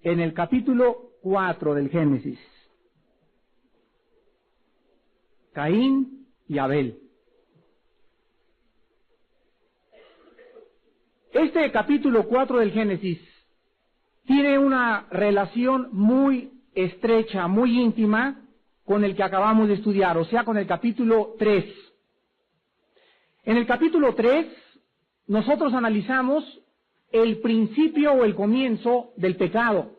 en el capítulo 4 del Génesis. Caín y Abel. Este capítulo 4 del Génesis tiene una relación muy estrecha, muy íntima con el que acabamos de estudiar, o sea, con el capítulo 3. En el capítulo 3, nosotros analizamos el principio o el comienzo del pecado.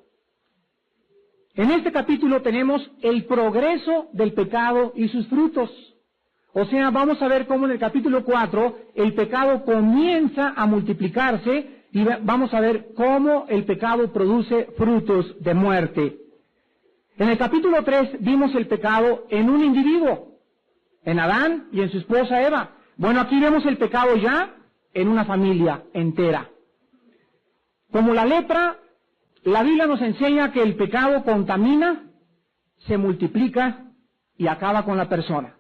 En este capítulo tenemos el progreso del pecado y sus frutos. O sea, vamos a ver cómo en el capítulo 4 el pecado comienza a multiplicarse y vamos a ver cómo el pecado produce frutos de muerte. En el capítulo 3 vimos el pecado en un individuo, en Adán y en su esposa Eva. Bueno, aquí vemos el pecado ya en una familia entera. Como la lepra, la Biblia nos enseña que el pecado contamina, se multiplica y acaba con la persona.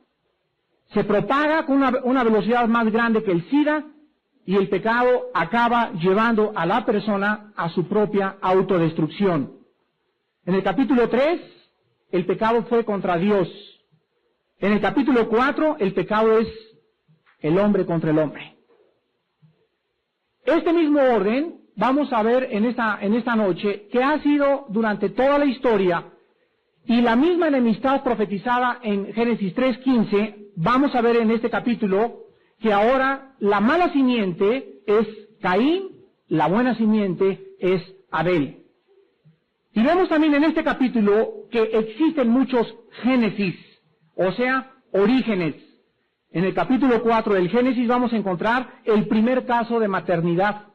Se propaga con una velocidad más grande que el SIDA y el pecado acaba llevando a la persona a su propia autodestrucción. En el capítulo 3, el pecado fue contra Dios. En el capítulo 4, el pecado es el hombre contra el hombre. Este mismo orden vamos a ver en esta noche que ha sido durante toda la historia y la misma enemistad profetizada en Génesis 3:15, vamos a ver en este capítulo que ahora la mala simiente es Caín, la buena simiente es Abel. Y vemos también en este capítulo que existen muchos Génesis, o sea, orígenes. En el capítulo 4 del Génesis vamos a encontrar el primer caso de maternidad,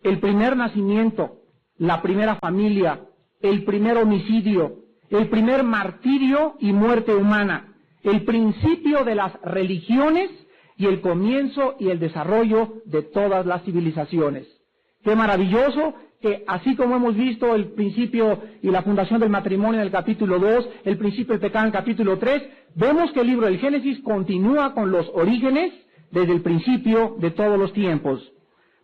el primer nacimiento, la primera familia, el primer homicidio, el primer martirio y muerte humana, el principio de las religiones y el comienzo y el desarrollo de todas las civilizaciones. Qué maravilloso que así como hemos visto el principio y la fundación del matrimonio en el capítulo 2, el principio del pecado en el capítulo 3, vemos que el libro del Génesis continúa con los orígenes desde el principio de todos los tiempos.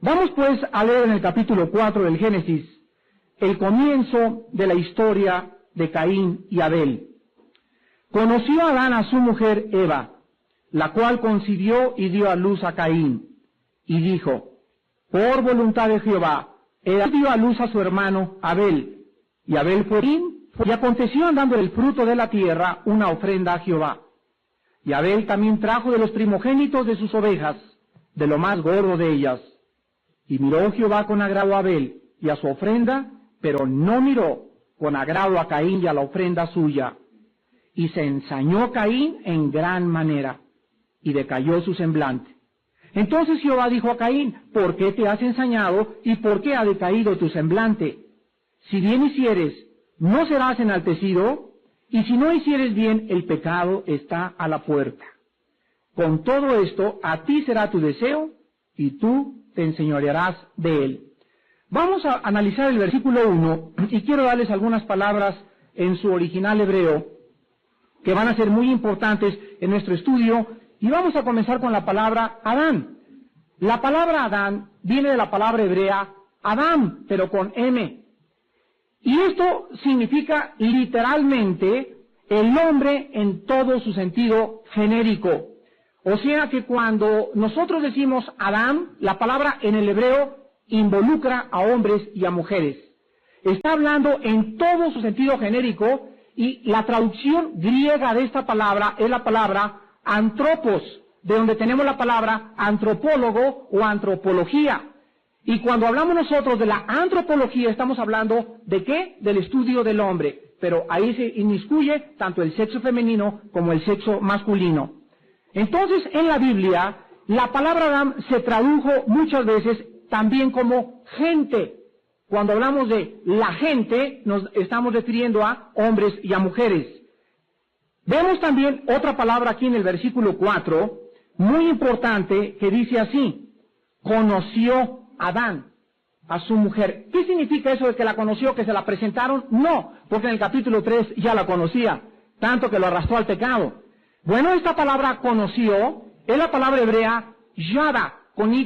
Vamos pues a leer en el capítulo 4 del Génesis el comienzo de la historia de Caín y Abel. Conoció Adán a su mujer Eva, la cual concibió y dio a luz a Caín, y dijo, por voluntad de Jehová, Eva dio a luz a su hermano Abel, y Abel fue Caín, y aconteció andando el fruto de la tierra una ofrenda a Jehová. Y Abel también trajo de los primogénitos de sus ovejas, de lo más gordo de ellas. Y miró Jehová con agrado a Abel y a su ofrenda, pero no miró con agrado a Caín y a la ofrenda suya. Y se ensañó Caín en gran manera, y decayó su semblante. Entonces Jehová dijo a Caín, ¿por qué te has ensañado y por qué ha decaído tu semblante? Si bien hicieres, no serás enaltecido, y si no hicieres bien, el pecado está a la puerta. Con todo esto, a ti será tu deseo, y tú te enseñorearás de él. Vamos a analizar el versículo 1, y quiero darles algunas palabras en su original hebreo, que van a ser muy importantes en nuestro estudio, y vamos a comenzar con la palabra Adán. La palabra Adán viene de la palabra hebrea Adam, pero con M. Y esto significa literalmente el hombre en todo su sentido genérico. O sea que cuando nosotros decimos Adán, la palabra en el hebreo involucra a hombres y a mujeres. Está hablando en todo su sentido genérico y la traducción griega de esta palabra es la palabra antropos, de donde tenemos la palabra antropólogo o antropología. Y cuando hablamos nosotros de la antropología, estamos hablando ¿de qué? Del estudio del hombre. Pero ahí se inmiscuye tanto el sexo femenino como el sexo masculino. Entonces, en la Biblia, la palabra Adán se tradujo muchas veces también como gente. Cuando hablamos de la gente, nos estamos refiriendo a hombres y a mujeres. Vemos también otra palabra aquí en el versículo 4, muy importante, que dice así, conoció Adán a su mujer. ¿Qué significa eso de que la conoció, que se la presentaron? No, porque en el capítulo 3 ya la conocía, tanto que lo arrastró al pecado. Bueno, esta palabra conoció es la palabra hebrea yada, con Y,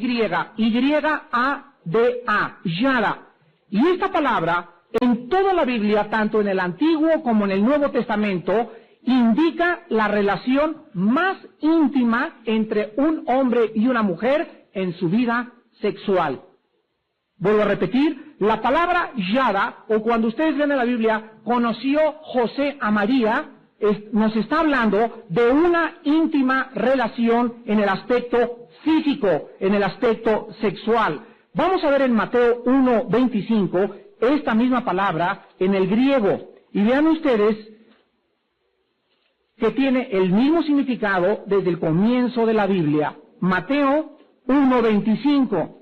Y-A-D-A, yada. Y esta palabra en toda la Biblia, tanto en el Antiguo como en el Nuevo Testamento, indica la relación más íntima entre un hombre y una mujer en su vida sexual. Vuelvo a repetir, la palabra yada, o cuando ustedes leen en la Biblia, conoció José a María, nos está hablando de una íntima relación en el aspecto físico, en el aspecto sexual. Vamos a ver en Mateo 1:25 esta misma palabra en el griego, y vean ustedes que tiene el mismo significado desde el comienzo de la Biblia. Mateo 1:25.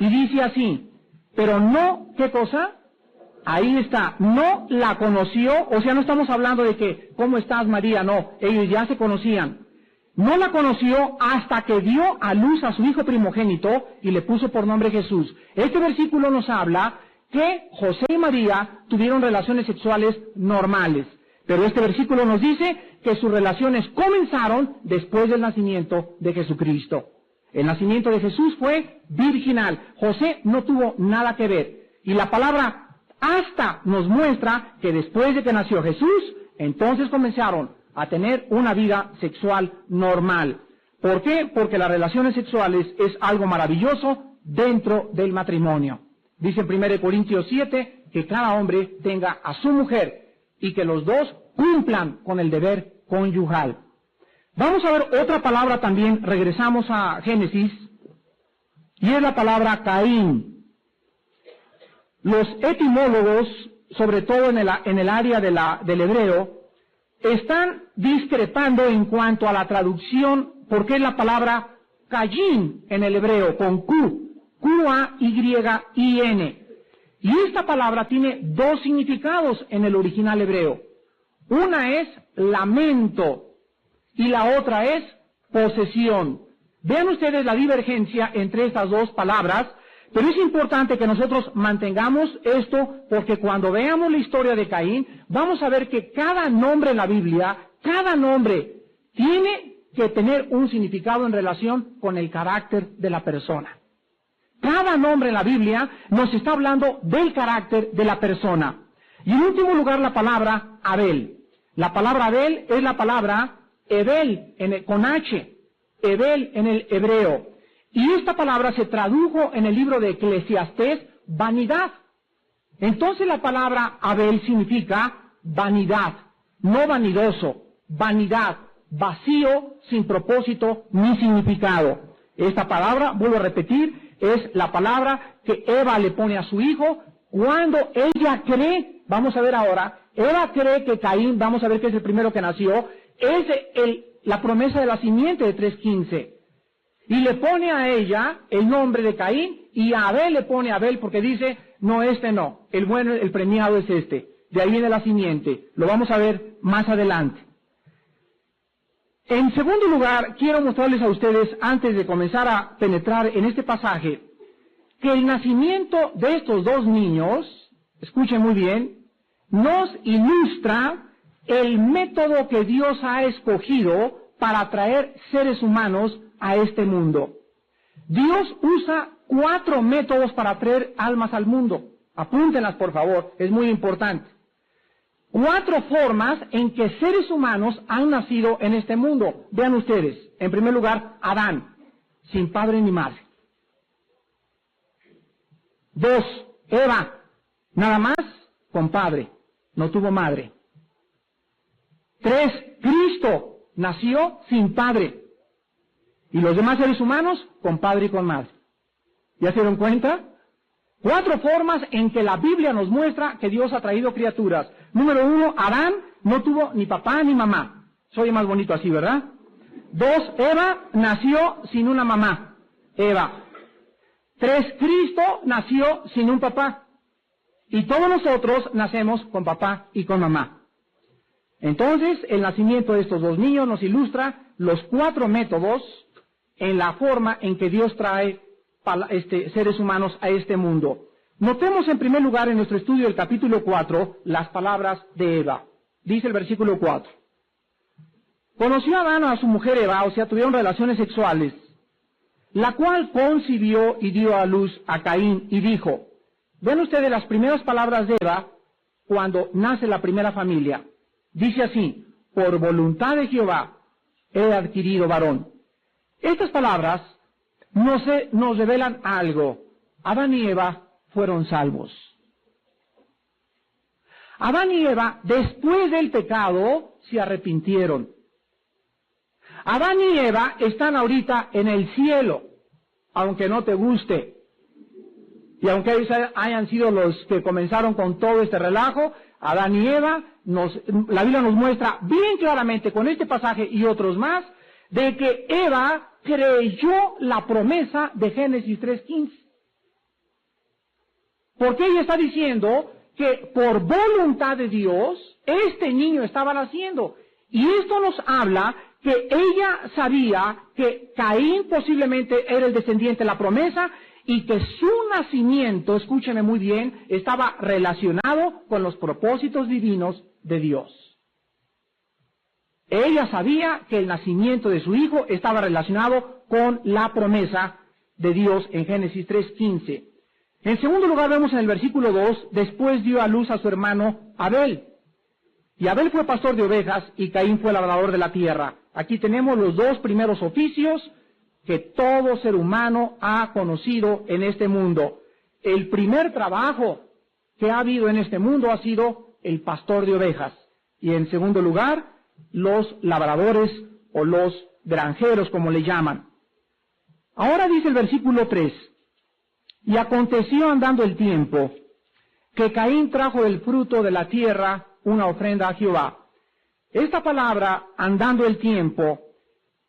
Y dice así, pero no, ¿qué cosa? Ahí está, no la conoció, o sea, no estamos hablando de que, ¿cómo estás, María? No, ellos ya se conocían. No la conoció hasta que dio a luz a su hijo primogénito y le puso por nombre Jesús. Este versículo nos habla que José y María tuvieron relaciones sexuales normales, pero este versículo nos dice que sus relaciones comenzaron después del nacimiento de Jesucristo. El nacimiento de Jesús fue virginal. José no tuvo nada que ver. Y la palabra hasta nos muestra que después de que nació Jesús, entonces comenzaron a tener una vida sexual normal. ¿Por qué? Porque las relaciones sexuales es algo maravilloso dentro del matrimonio. Dice en 1 Corintios 7 que cada hombre tenga a su mujer y que los dos cumplan con el deber conyugal. Vamos a ver otra palabra también, regresamos a Génesis, y es la palabra Caín. Los etimólogos, sobre todo en el área del hebreo, están discrepando en cuanto a la traducción, porque es la palabra Caín en el hebreo, con Q, Q-A-Y-I-N. Y esta palabra tiene dos significados en el original hebreo. Una es lamento, y la otra es posesión. Vean ustedes la divergencia entre estas dos palabras, pero es importante que nosotros mantengamos esto, porque cuando veamos la historia de Caín, vamos a ver que cada nombre en la Biblia, cada nombre, tiene que tener un significado en relación con el carácter de la persona. Cada nombre en la Biblia nos está hablando del carácter de la persona. Y en último lugar, la palabra Abel. La palabra Abel es la palabra Ebel, con H, Ebel en el hebreo. Y esta palabra se tradujo en el libro de Eclesiastés, vanidad. Entonces la palabra Abel significa vanidad, no vanidoso, vanidad, vacío, sin propósito ni significado. Esta palabra, vuelvo a repetir, es la palabra que Eva le pone a su hijo cuando ella cree, vamos a ver ahora, Eva cree que Caín, vamos a ver que es el primero que nació, es la promesa de la simiente de 3:15. Y le pone a ella el nombre de Caín, y a Abel le pone Abel porque dice, no, este no, el bueno, el premiado es este. De ahí viene la simiente. Lo vamos a ver más adelante. En segundo lugar, quiero mostrarles a ustedes, antes de comenzar a penetrar en este pasaje, que el nacimiento de estos dos niños, escuchen muy bien, nos ilustra el método que Dios ha escogido para traer seres humanos a este mundo. Dios usa 4 métodos para traer almas al mundo. Apúntenlas, por favor, es muy importante. 4 formas en que seres humanos han nacido en este mundo. Vean ustedes, en primer lugar, Adán, sin padre ni madre. 2, Eva, nada más con padre, no tuvo madre. 3, Cristo, nació sin padre. Y los demás seres humanos, con padre y con madre. ¿Ya se dieron cuenta? 4 formas en que la Biblia nos muestra que Dios ha traído criaturas. Número 1, Adán no tuvo ni papá ni mamá. Soy más bonito así, ¿verdad? 2, Eva nació sin una mamá. Eva. 3, Cristo nació sin un papá. Y todos nosotros nacemos con papá y con mamá. Entonces, el nacimiento de estos dos niños nos ilustra los 4 métodos en la forma en que Dios trae seres humanos a este mundo. Notemos en primer lugar en nuestro estudio del capítulo 4 las palabras de Eva. Dice el versículo 4. Conoció Adán a su mujer Eva, o sea, tuvieron relaciones sexuales, la cual concibió y dio a luz a Caín y dijo, Vean ustedes las primeras palabras de Eva cuando nace la primera familia. Dice así: por voluntad de Jehová he adquirido varón. Estas palabras nos revelan algo. Adán y Eva fueron salvos. Adán y Eva, después del pecado, se arrepintieron. Adán y Eva están ahorita en el cielo, aunque no te guste. Y aunque ellos hayan sido los que comenzaron con todo este relajo, Adán y Eva, la Biblia nos muestra bien claramente con este pasaje y otros más, de que Eva creyó la promesa de Génesis 3:15. Porque ella está diciendo que por voluntad de Dios, este niño estaba naciendo. Y esto nos habla que ella sabía que Caín posiblemente era el descendiente de la promesa y que su nacimiento, escúcheme muy bien, estaba relacionado con los propósitos divinos de Dios. Ella sabía que el nacimiento de su hijo estaba relacionado con la promesa de Dios en Génesis 3:15. En segundo lugar, vemos en el versículo 2, después dio a luz a su hermano Abel. Y Abel fue pastor de ovejas y Caín fue labrador de la tierra. Aquí tenemos los dos primeros oficios que todo ser humano ha conocido en este mundo. El primer trabajo que ha habido en este mundo ha sido el pastor de ovejas. Y en segundo lugar, los labradores o los granjeros, como le llaman. Ahora dice el versículo 3, y aconteció andando el tiempo, que Caín trajo del fruto de la tierra una ofrenda a Jehová. Esta palabra, andando el tiempo,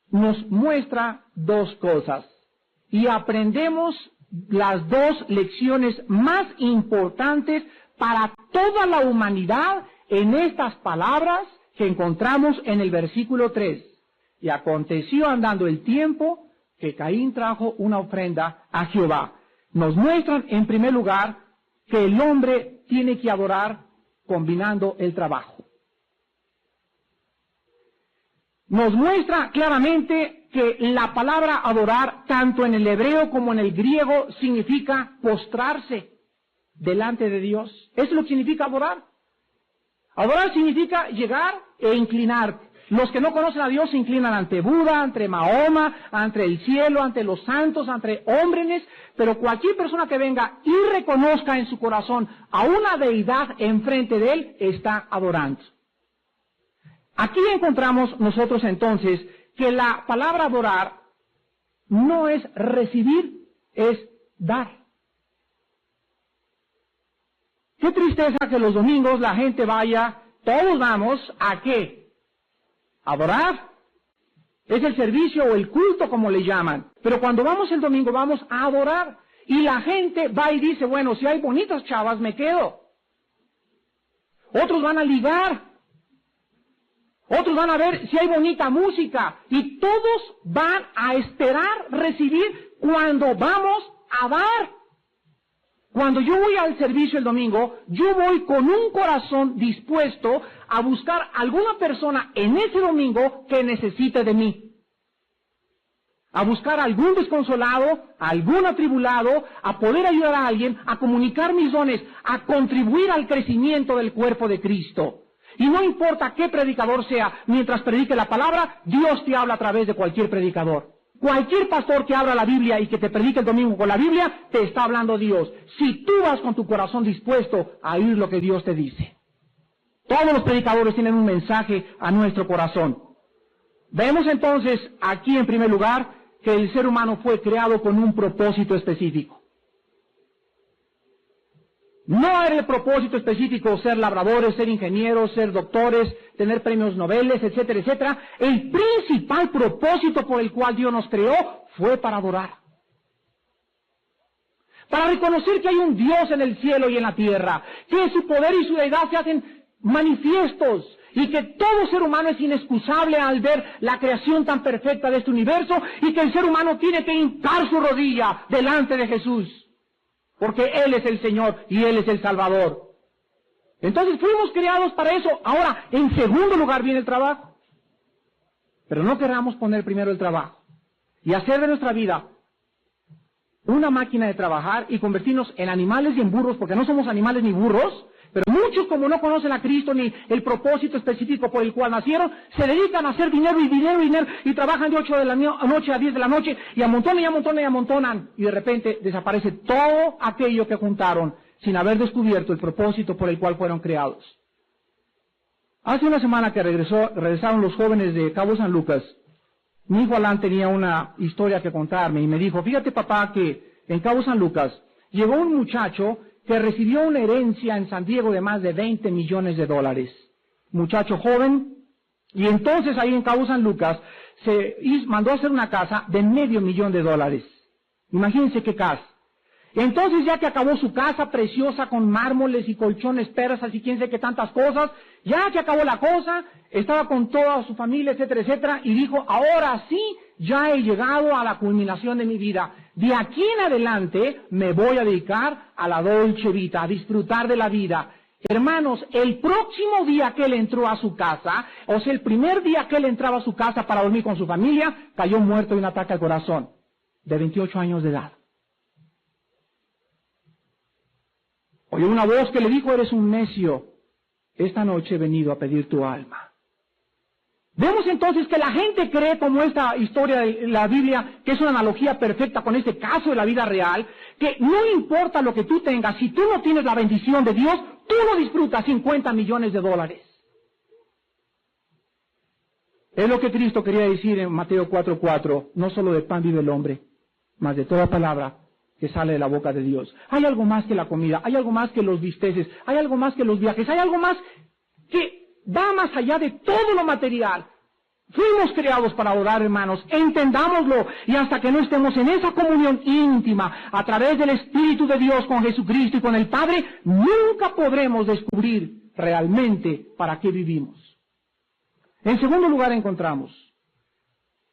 nos muestra dos cosas. Y aprendemos las dos lecciones más importantes para toda la humanidad en estas palabras que encontramos en el versículo 3. Y aconteció andando el tiempo que Caín trajo una ofrenda a Jehová. Nos muestran, en primer lugar, que el hombre tiene que adorar combinando el trabajo. Nos muestra claramente que la palabra adorar, tanto en el hebreo como en el griego, significa postrarse delante de Dios. Eso es lo que significa adorar. Adorar significa llegar e inclinar. Los que no conocen a Dios se inclinan ante Buda, ante Mahoma, ante el cielo, ante los santos, ante hombres, pero cualquier persona que venga y reconozca en su corazón a una deidad enfrente de él, está adorando. Aquí encontramos nosotros entonces que la palabra adorar no es recibir, es dar. Qué tristeza que los domingos la gente vaya, todos vamos, ¿a qué? Adorar. Es el servicio o el culto, como le llaman. Pero cuando vamos el domingo vamos a adorar. Y la gente va y dice, bueno, si hay bonitas chavas, me quedo. Otros van a ligar. Otros van a ver si hay bonita música. Y todos van a esperar recibir cuando vamos a dar. Cuando yo voy al servicio el domingo, yo voy con un corazón dispuesto a buscar alguna persona en ese domingo que necesite de mí. A buscar algún desconsolado, algún atribulado, a poder ayudar a alguien, a comunicar mis dones, a contribuir al crecimiento del cuerpo de Cristo. Y no importa qué predicador sea, mientras predique la palabra, Dios te habla a través de cualquier predicador. Cualquier pastor que abra la Biblia y que te predique el domingo con la Biblia, te está hablando Dios. Si tú vas con tu corazón dispuesto a oír lo que Dios te dice. Todos los predicadores tienen un mensaje a nuestro corazón. Vemos entonces aquí en primer lugar que el ser humano fue creado con un propósito específico. No era el propósito específico ser labradores, ser ingenieros, ser doctores, tener premios Nobel, etcétera, etcétera. El principal propósito por el cual Dios nos creó fue para adorar. Para reconocer que hay un Dios en el cielo y en la tierra, que su poder y su deidad se hacen manifiestos y que todo ser humano es inexcusable al ver la creación tan perfecta de este universo y que el ser humano tiene que hincar su rodilla delante de Jesús. Porque Él es el Señor y Él es el Salvador. Entonces fuimos creados para eso. Ahora, en segundo lugar viene el trabajo. Pero no queramos poner primero el trabajo y hacer de nuestra vida una máquina de trabajar y convertirnos en animales y en burros, porque no somos animales ni burros, pero muchos, como no conocen a Cristo ni el propósito específico por el cual nacieron, se dedican a hacer dinero y dinero y dinero y trabajan de 8 de la noche a 10 de la noche y amontonan y amontonan y amontonan y de repente desaparece todo aquello que juntaron sin haber descubierto el propósito por el cual fueron creados. Hace una semana que regresaron los jóvenes de Cabo San Lucas, mi hijo Alan tenía una historia que contarme y me dijo, fíjate papá que en Cabo San Lucas llegó un muchacho que recibió una herencia en San Diego de más de $20 millones. Muchacho joven, y entonces ahí en Cabo San Lucas se mandó a hacer una casa de $500,000. Imagínense qué casa. Entonces ya que acabó su casa preciosa con mármoles y colchones persas y quién sé qué tantas cosas, ya que acabó la cosa, estaba con toda su familia, etcétera, etcétera, y dijo, ahora sí, ya he llegado a la culminación de mi vida. De aquí en adelante me voy a dedicar a la dolce vita, a disfrutar de la vida. Hermanos, el próximo día que él entró a su casa, o sea, el primer día que él entraba a su casa para dormir con su familia, cayó muerto de un ataque al corazón, de 28 años de edad. Oyó una voz que le dijo, eres un necio, esta noche he venido a pedir tu alma. Vemos entonces que la gente cree, como esta historia de la Biblia, que es una analogía perfecta con este caso de la vida real, que no importa lo que tú tengas, si tú no tienes la bendición de Dios, tú no disfrutas $50 millones. Es lo que Cristo quería decir en Mateo 4:4, no solo de pan vive el hombre, mas de toda palabra que sale de la boca de Dios. Hay algo más que la comida, hay algo más que los bisteces, hay algo más que los viajes, hay algo más que va más allá de todo lo material. Fuimos creados para adorar, hermanos, entendámoslo, y hasta que no estemos en esa comunión íntima a través del Espíritu de Dios con Jesucristo y con el Padre, nunca podremos descubrir realmente para qué vivimos. En segundo lugar encontramos,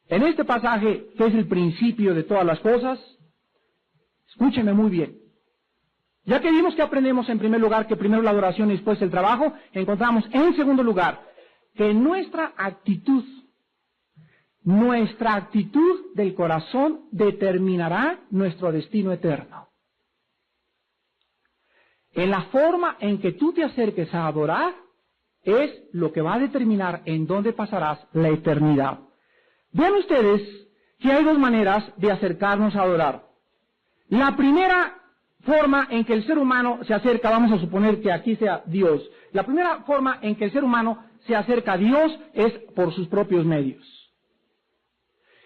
en este pasaje, que es el principio de todas las cosas, escúchenme muy bien. Ya que vimos que aprendemos en primer lugar que primero la adoración y después el trabajo, encontramos en segundo lugar que nuestra actitud del corazón determinará nuestro destino eterno. En la forma en que tú te acerques a adorar es lo que va a determinar en dónde pasarás la eternidad. Vean ustedes que hay dos maneras de acercarnos a adorar. La primera forma en que el ser humano se acerca, vamos a suponer que aquí sea Dios, la primera forma en que el ser humano se acerca a Dios es por sus propios medios.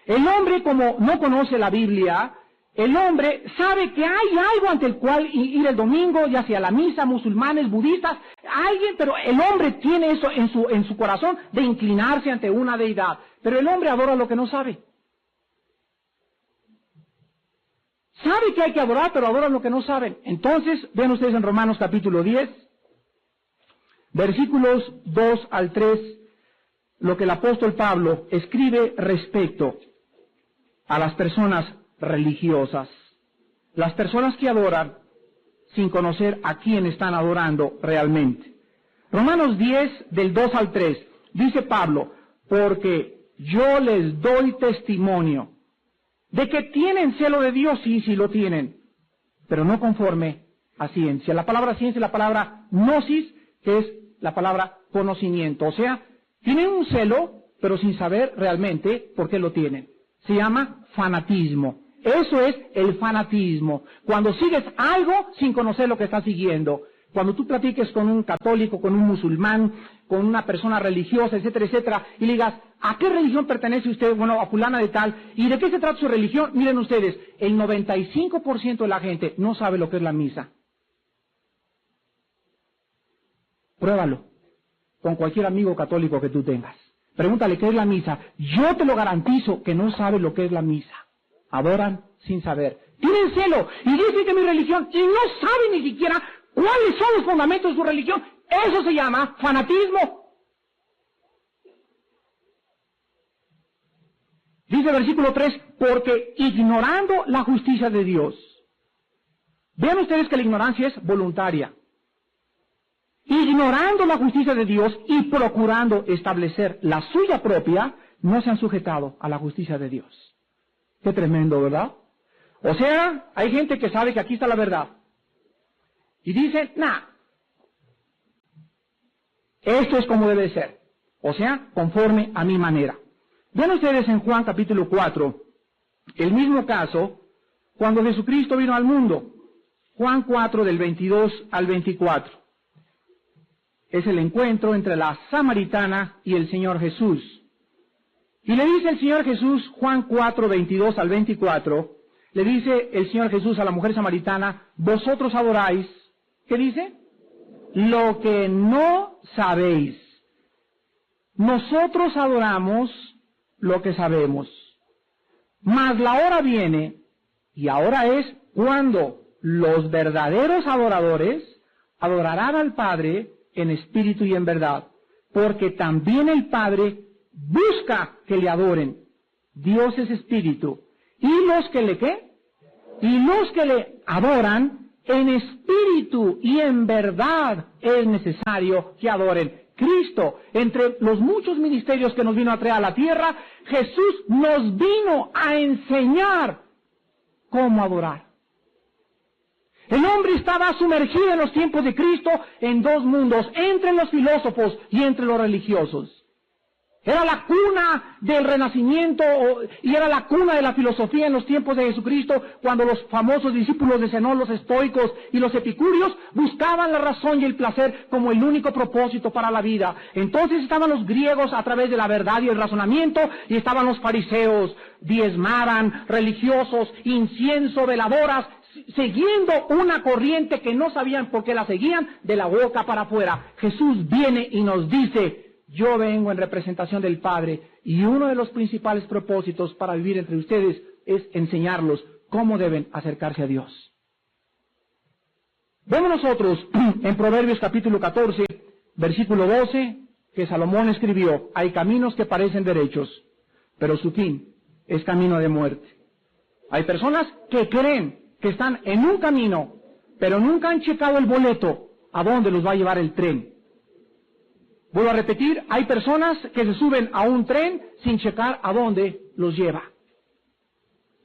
El hombre, como no conoce la Biblia, el hombre sabe que hay algo ante el cual ir el domingo, ya sea a la misa, musulmanes, budistas, alguien, pero el hombre tiene eso en su corazón de inclinarse ante una deidad. Pero el hombre adora lo que no sabe. Sabe que hay que adorar, pero adora lo que no saben. Entonces, vean ustedes en Romanos capítulo 10, versículos 2 al 3, lo que el apóstol Pablo escribe respecto a las personas religiosas, las personas que adoran sin conocer a quién están adorando realmente. Romanos 10, del 2 al 3, dice Pablo, porque yo les doy testimonio de que tienen celo de Dios, sí lo tienen, pero no conforme a ciencia. La palabra ciencia es la palabra gnosis, que es la palabra conocimiento. O sea, tienen un celo, pero sin saber realmente por qué lo tienen. Se llama fanatismo. Eso es el fanatismo. Cuando sigues algo sin conocer lo que estás siguiendo. Cuando tú platiques con un católico, con un musulmán, con una persona religiosa, etcétera, etcétera, y le digas, ¿a qué religión pertenece usted? Bueno, a fulana de tal. ¿Y de qué se trata su religión? Miren ustedes, el 95% de la gente no sabe lo que es la misa. Pruébalo con cualquier amigo católico que tú tengas. Pregúntale qué es la misa. Yo te lo garantizo que no sabe lo que es la misa. Adoran sin saber. Tienen celo y dicen que mi religión, y no saben ni siquiera cuáles son los fundamentos de su religión. Eso se llama fanatismo. Dice el versículo 3, porque ignorando la justicia de Dios. Vean ustedes que la ignorancia es voluntaria. Ignorando la justicia de Dios y procurando establecer la suya propia, no se han sujetado a la justicia de Dios. Qué tremendo, ¿verdad? O sea, hay gente que sabe que aquí está la verdad. Y dice, esto es como debe ser. O sea, conforme a mi manera. Vean ustedes en Juan capítulo 4, el mismo caso, cuando Jesucristo vino al mundo. Juan 4 del 22 al 24. Es el encuentro entre la samaritana y el Señor Jesús. Y le dice el Señor Jesús, Juan 4, 22 al 24, le dice el Señor Jesús a la mujer samaritana, vosotros adoráis, ¿qué dice? Lo que no sabéis. Nosotros adoramos lo que sabemos. Mas la hora viene, y ahora es cuando los verdaderos adoradores adorarán al Padre en espíritu y en verdad, porque también el Padre busca que le adoren. Dios es espíritu. Y los que le ¿qué? Y los que le adoran en espíritu y en verdad es necesario que adoren. Cristo, entre los muchos ministerios que nos vino a traer a la tierra, Jesús nos vino a enseñar cómo adorar. El hombre estaba sumergido en los tiempos de Cristo en dos mundos, entre los filósofos y entre los religiosos. Era la cuna del renacimiento y era la cuna de la filosofía en los tiempos de Jesucristo, cuando los famosos discípulos de Zenón, los estoicos y los epicúreos, buscaban la razón y el placer como el único propósito para la vida. Entonces estaban los griegos a través de la verdad y el razonamiento, y estaban los fariseos, diezmaban, religiosos, incienso, veladoras, siguiendo una corriente que no sabían por qué la seguían, de la boca para afuera. Jesús viene y nos dice, yo vengo en representación del Padre, y uno de los principales propósitos para vivir entre ustedes es enseñarlos cómo deben acercarse a Dios. Vemos nosotros en Proverbios capítulo 14, versículo 12, que Salomón escribió, hay caminos que parecen derechos, pero su fin es camino de muerte. Hay personas que creen que están en un camino, pero nunca han checado el boleto a dónde los va a llevar el tren. Vuelvo a repetir, hay personas que se suben a un tren sin checar a dónde los lleva.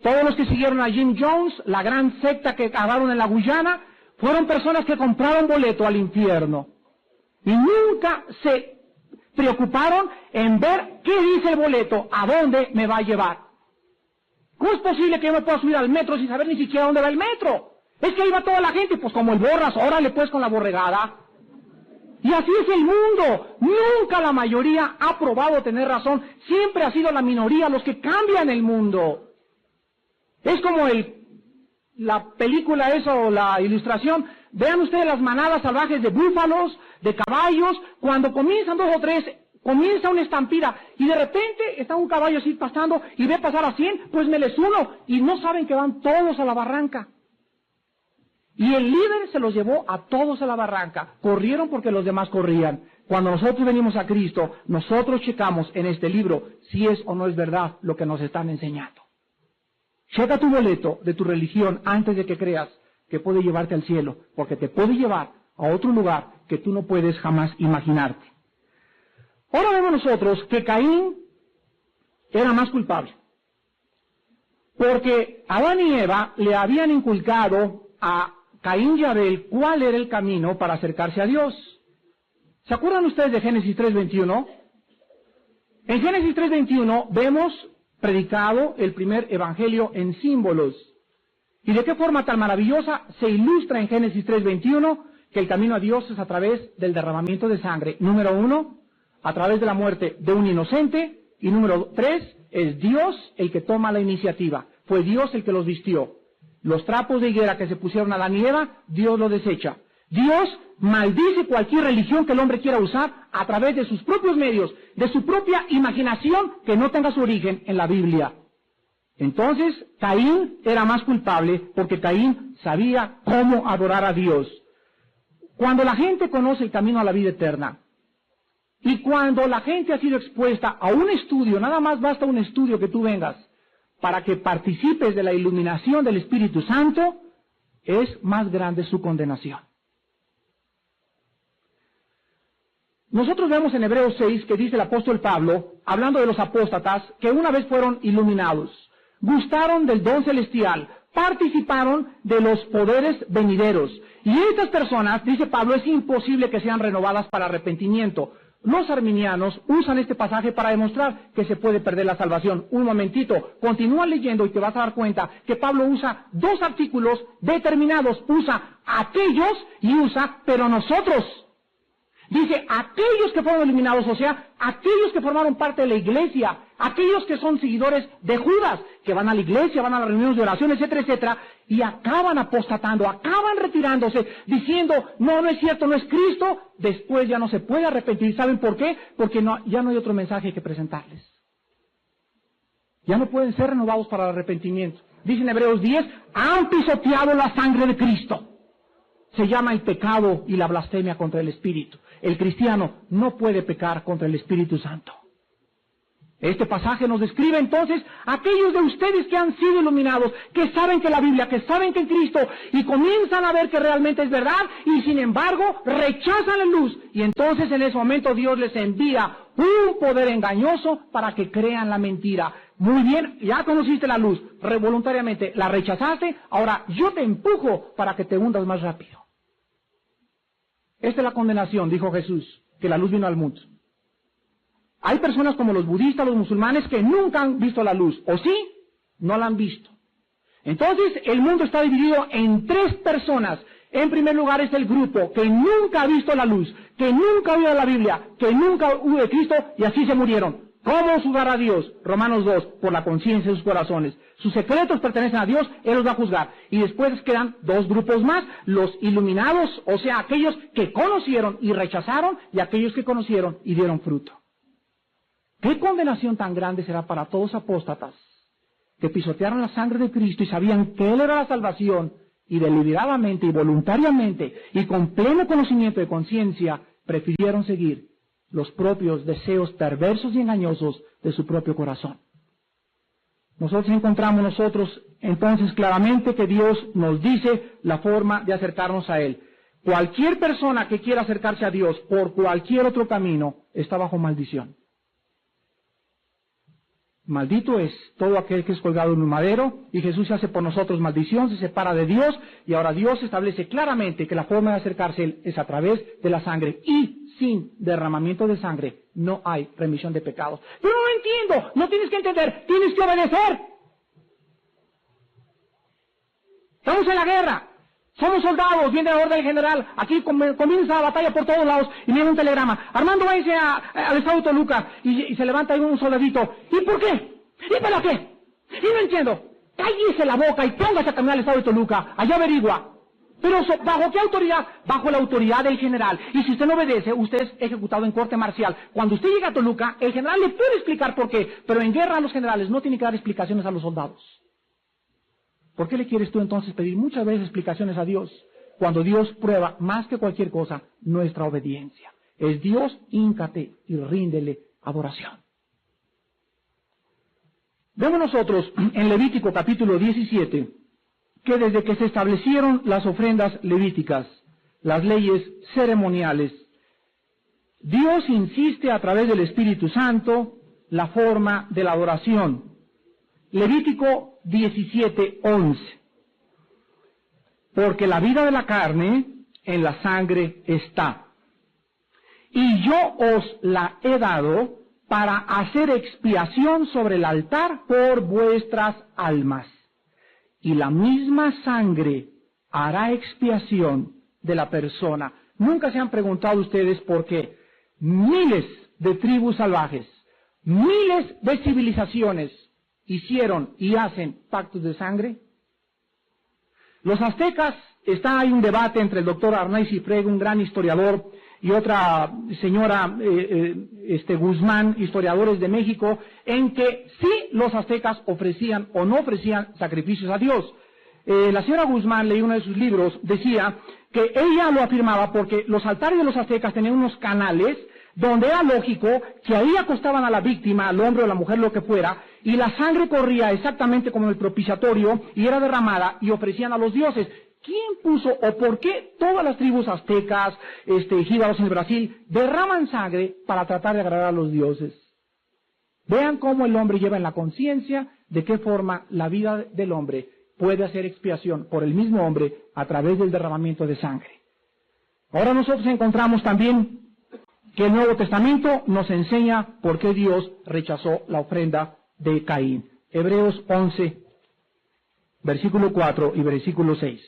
Todos los que siguieron a Jim Jones, la gran secta que acabaron en la Guyana, fueron personas que compraron boleto al infierno. Y nunca se preocuparon en ver qué dice el boleto, a dónde me va a llevar. ¿Cómo es posible que yo me pueda subir al metro sin saber ni siquiera dónde va el metro? Es que ahí va toda la gente, pues como el borras, órale pues con la borregada. Y así es el mundo. Nunca la mayoría ha probado tener razón. Siempre ha sido la minoría los que cambian el mundo. Es como la película esa o la ilustración. Vean ustedes las manadas salvajes de búfalos, de caballos. Cuando comienzan 2 o 3, comienza una estampida. Y de repente está un caballo así pasando y ve pasar a 100, pues me les uno. Y no saben que van todos a la barranca. Y el líder se los llevó a todos a la barranca. Corrieron porque los demás corrían. Cuando nosotros venimos a Cristo, nosotros checamos en este libro si es o no es verdad lo que nos están enseñando. Checa tu boleto de tu religión antes de que creas que puede llevarte al cielo, porque te puede llevar a otro lugar que tú no puedes jamás imaginarte. Ahora vemos nosotros que Caín era más culpable, porque Adán y Eva le habían inculcado a Caín y Abel cuál era el camino para acercarse a Dios. ¿Se acuerdan ustedes de Génesis 3:21? En Génesis 3:21 vemos predicado el primer evangelio en símbolos. ¿Y de qué forma tan maravillosa se ilustra en Génesis 3:21 que el camino a Dios es a través del derramamiento de sangre? Número 1, a través de la muerte de un inocente. Y número 3, es Dios el que toma la iniciativa. Fue Dios el que los vistió. Los trapos de higuera que se pusieron a Adán y Eva, Dios los desecha. Dios maldice cualquier religión que el hombre quiera usar a través de sus propios medios, de su propia imaginación que no tenga su origen en la Biblia. Entonces, Caín era más culpable porque Caín sabía cómo adorar a Dios. Cuando la gente conoce el camino a la vida eterna, y cuando la gente ha sido expuesta a un estudio, nada más basta un estudio que tú vengas, para que participes de la iluminación del Espíritu Santo, es más grande su condenación. Nosotros vemos en Hebreos 6 que dice el apóstol Pablo, hablando de los apóstatas, que una vez fueron iluminados, gustaron del don celestial, participaron de los poderes venideros. Y estas personas, dice Pablo, es imposible que sean renovadas para arrepentimiento. Los arminianos usan este pasaje para demostrar que se puede perder la salvación. Un momentito, continúa leyendo y te vas a dar cuenta que Pablo usa dos artículos determinados. Usa aquellos y usa pero nosotros. Dice aquellos que fueron eliminados, o sea, aquellos que formaron parte de la iglesia, aquellos que son seguidores de Judas, que van a la iglesia, van a las reuniones de oración, etcétera, etcétera, y acaban apostatando, acaban retirándose, diciendo, no, no es cierto, no es Cristo, después ya no se puede arrepentir. ¿Saben por qué? Porque ya no hay otro mensaje que presentarles. Ya no pueden ser renovados para el arrepentimiento. Dice en Hebreos 10, han pisoteado la sangre de Cristo. Se llama el pecado y la blasfemia contra el Espíritu. El cristiano no puede pecar contra el Espíritu Santo. Este pasaje nos describe entonces a aquellos de ustedes que han sido iluminados, que saben que la Biblia, que saben que Cristo, y comienzan a ver que realmente es verdad, y sin embargo rechazan la luz. Y entonces en ese momento Dios les envía un poder engañoso para que crean la mentira. Muy bien, ya conociste la luz, voluntariamente la rechazaste, ahora yo te empujo para que te hundas más rápido. Esta es la condenación, dijo Jesús, que la luz vino al mundo. Hay personas como los budistas, los musulmanes, que nunca han visto la luz, ¿o sí? No la han visto. Entonces, el mundo está dividido en tres personas. En primer lugar es el grupo que nunca ha visto la luz, que nunca ha oído la Biblia, que nunca hubo de Cristo, y así se murieron. ¿Cómo juzgar a Dios? Romanos 2, por la conciencia de sus corazones. Sus secretos pertenecen a Dios, Él los va a juzgar. Y después quedan dos grupos más, los iluminados, o sea, aquellos que conocieron y rechazaron, y aquellos que conocieron y dieron fruto. ¿Qué condenación tan grande será para todos apóstatas que pisotearon la sangre de Cristo y sabían que Él era la salvación, y deliberadamente y voluntariamente y con pleno conocimiento de conciencia prefirieron seguir los propios deseos perversos y engañosos de su propio corazón? Nosotros encontramos entonces claramente que Dios nos dice la forma de acercarnos a Él. Cualquier persona que quiera acercarse a Dios por cualquier otro camino está bajo maldición. Maldito es todo aquel que es colgado en un madero, y Jesús se hace por nosotros maldición, se separa de Dios, y ahora Dios establece claramente que la forma de acercarse a Él es a través de la sangre, y sin derramamiento de sangre no hay remisión de pecados. Pero no entiendo, no tienes que entender, tienes que obedecer. Estamos en la guerra, somos soldados, viene la orden del general, aquí comienza la batalla por todos lados, y viene un telegrama, Armando, váyase al estado de Toluca, y se levanta ahí un soldadito. ¿Y por qué? ¿Y para qué? Y no entiendo. Cállese la boca y póngase a caminar al estado de Toluca, allá averigua. Pero ¿bajo qué autoridad? Bajo la autoridad del general. Y si usted no obedece, usted es ejecutado en corte marcial. Cuando usted llega a Toluca, el general le puede explicar por qué, pero en guerra los generales no tienen que dar explicaciones a los soldados. ¿Por qué le quieres tú entonces pedir muchas veces explicaciones a Dios, cuando Dios prueba más que cualquier cosa nuestra obediencia? Es Dios, híncate y ríndele adoración. Vemos nosotros en Levítico capítulo 17, que desde que se establecieron las ofrendas levíticas, las leyes ceremoniales, Dios insiste a través del Espíritu Santo la forma de la adoración. Levítico 17:11. Porque la vida de la carne en la sangre está, y yo os la he dado para hacer expiación sobre el altar por vuestras almas. Y la misma sangre hará expiación de la persona. ¿Nunca se han preguntado ustedes por qué miles de tribus salvajes, miles de civilizaciones hicieron y hacen pactos de sangre? Los aztecas, hay un debate entre el doctor Arnaiz Cifrego, un gran historiador, y otra señora Guzmán, historiadores de México, en que sí los aztecas ofrecían o no ofrecían sacrificios a Dios. La señora Guzmán, leí uno de sus libros, decía que ella lo afirmaba porque los altares de los aztecas tenían unos canales donde era lógico que ahí acostaban a la víctima, al hombre o a la mujer, lo que fuera, y la sangre corría exactamente como en el propiciatorio y era derramada y ofrecían a los dioses. ¿Quién puso o por qué todas las tribus aztecas, jíbaros en Brasil, derraman sangre para tratar de agradar a los dioses? Vean cómo el hombre lleva en la conciencia de qué forma la vida del hombre puede hacer expiación por el mismo hombre a través del derramamiento de sangre. Ahora nosotros encontramos también que el Nuevo Testamento nos enseña por qué Dios rechazó la ofrenda de Caín. Hebreos 11, versículo 4 y versículo 6.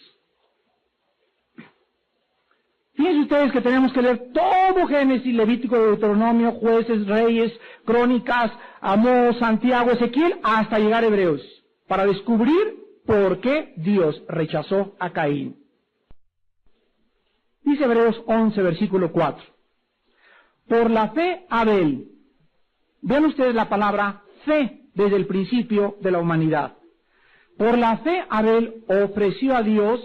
Fíjense ustedes que tenemos que leer todo Génesis, Levítico, Deuteronomio, Jueces, Reyes, Crónicas, Amós, Santiago, Ezequiel, hasta llegar a Hebreos, para descubrir por qué Dios rechazó a Caín. Dice Hebreos 11, versículo 4. Por la fe Abel. Vean ustedes la palabra fe desde el principio de la humanidad. Por la fe Abel ofreció a Dios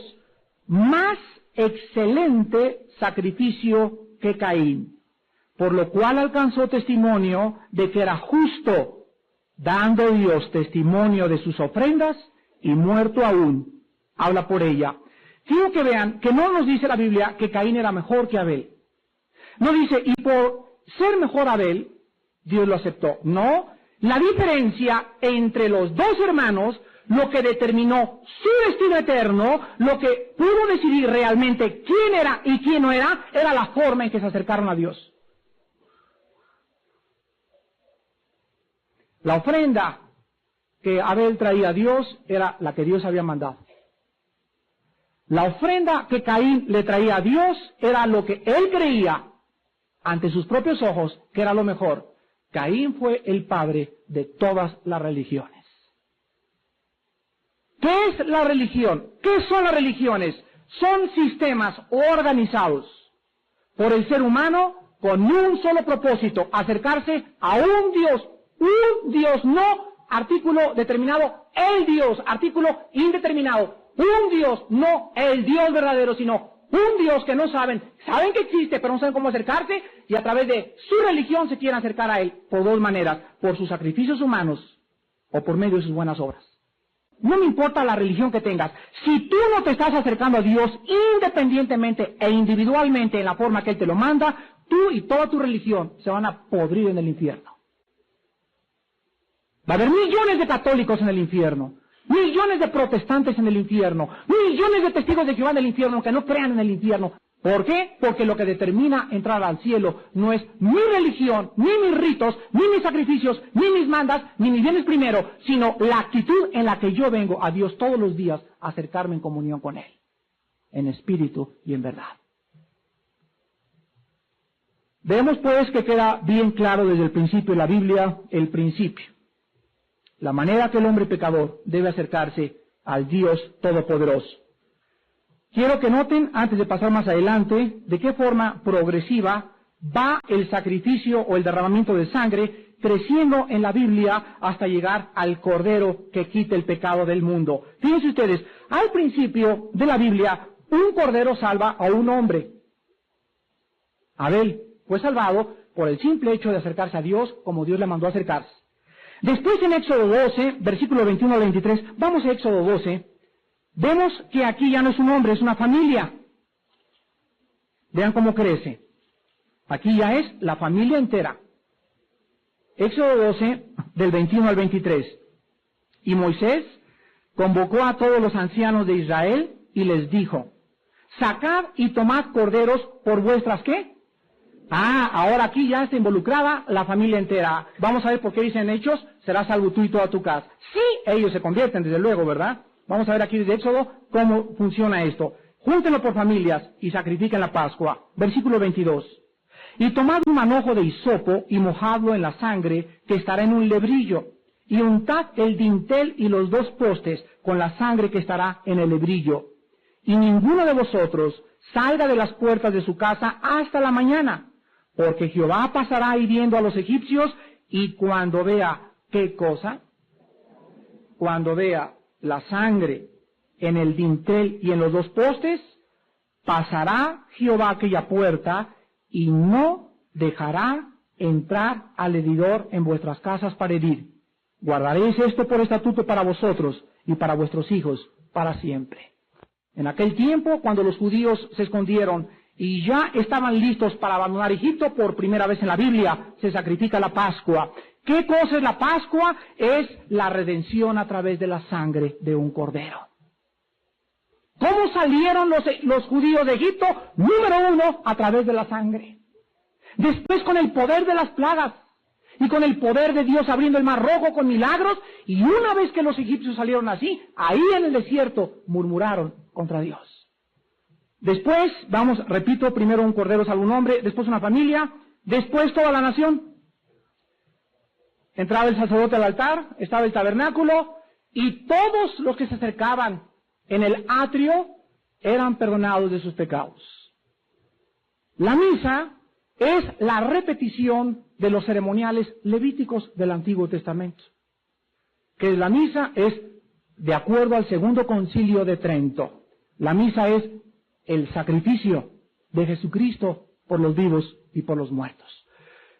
más excelente sacrificio que Caín, por lo cual alcanzó testimonio de que era justo, dando Dios testimonio de sus ofrendas, y muerto aún, habla por ella. Quiero que vean que no nos dice la Biblia que Caín era mejor que Abel. No dice, y por ser mejor Abel, Dios lo aceptó. No, la diferencia entre los dos hermanos, lo que determinó su destino eterno, lo que pudo decidir realmente quién era y quién no era la forma en que se acercaron a Dios. La ofrenda que Abel traía a Dios era la que Dios había mandado. La ofrenda que Caín le traía a Dios era lo que él creía ante sus propios ojos que era lo mejor. Caín fue el padre de todas las religiones. ¿Qué es la religión? ¿Qué son las religiones? Son sistemas organizados por el ser humano con un solo propósito, acercarse a un Dios no, artículo determinado, el Dios, artículo indeterminado, un Dios, no el Dios verdadero, sino un Dios que no saben que existe, pero no saben cómo acercarse, y a través de su religión se quieren acercar a Él por dos maneras, por sus sacrificios humanos o por medio de sus buenas obras. No me importa la religión que tengas, si tú no te estás acercando a Dios independientemente e individualmente en la forma que Él te lo manda, tú y toda tu religión se van a podrir en el infierno. Va a haber millones de católicos en el infierno, millones de protestantes en el infierno, millones de testigos de Jehová en el infierno que no crean en el infierno. ¿Por qué? Porque lo que determina entrar al cielo no es mi religión, ni mis ritos, ni mis sacrificios, ni mis mandas, ni mis bienes primero, sino la actitud en la que yo vengo a Dios todos los días a acercarme en comunión con Él, en espíritu y en verdad. Vemos pues que queda bien claro desde el principio de la Biblia, el principio. La manera que el hombre pecador debe acercarse al Dios Todopoderoso. Quiero que noten, antes de pasar más adelante, de qué forma progresiva va el sacrificio o el derramamiento de sangre creciendo en la Biblia hasta llegar al Cordero que quita el pecado del mundo. Fíjense ustedes, al principio de la Biblia, un Cordero salva a un hombre. Abel fue salvado por el simple hecho de acercarse a Dios como Dios le mandó a acercarse. Después en Éxodo 12, versículo 21 al 23, vamos a Éxodo 12, vemos que aquí ya no es un hombre, es una familia. Vean cómo crece. Aquí ya es la familia entera. Éxodo 12, del 21 al 23. Y Moisés convocó a todos los ancianos de Israel y les dijo, sacad y tomad corderos por vuestras, ¿qué? Ahora aquí ya está involucrada la familia entera. Vamos a ver por qué dicen Hechos, serás salvo tú y toda tu casa. Sí, ellos se convierten, desde luego, ¿verdad? Vamos a ver aquí desde Éxodo cómo funciona esto. Júntenlo por familias y sacrifiquen la Pascua. Versículo 22. Y tomad un manojo de hisopo y mojadlo en la sangre que estará en un lebrillo. Y untad el dintel y los dos postes con la sangre que estará en el lebrillo. Y ninguno de vosotros salga de las puertas de su casa hasta la mañana. Porque Jehová pasará hiriendo a los egipcios, y cuando vea, ¿qué cosa? Cuando vea la sangre en el dintel y en los dos postes, pasará Jehová aquella puerta, y no dejará entrar al heridor en vuestras casas para herir. Guardaréis esto por estatuto para vosotros y para vuestros hijos para siempre. En aquel tiempo, cuando los judíos se escondieron y ya estaban listos para abandonar Egipto, por primera vez en la Biblia se sacrifica la Pascua. ¿Qué cosa es la Pascua? Es la redención a través de la sangre de un cordero. ¿Cómo salieron los judíos de Egipto? Número uno, a través de la sangre. Después con el poder de las plagas y con el poder de Dios abriendo el mar rojo con milagros. Y una vez que los egipcios salieron así, ahí en el desierto murmuraron contra Dios. Después, repito, primero un cordero salvo un hombre, después una familia, después toda la nación. Entraba el sacerdote al altar, estaba el tabernáculo, y todos los que se acercaban en el atrio eran perdonados de sus pecados. La misa es la repetición de los ceremoniales levíticos del Antiguo Testamento. Que la misa es de acuerdo al Segundo Concilio de Trento. La misa es el sacrificio de Jesucristo por los vivos y por los muertos.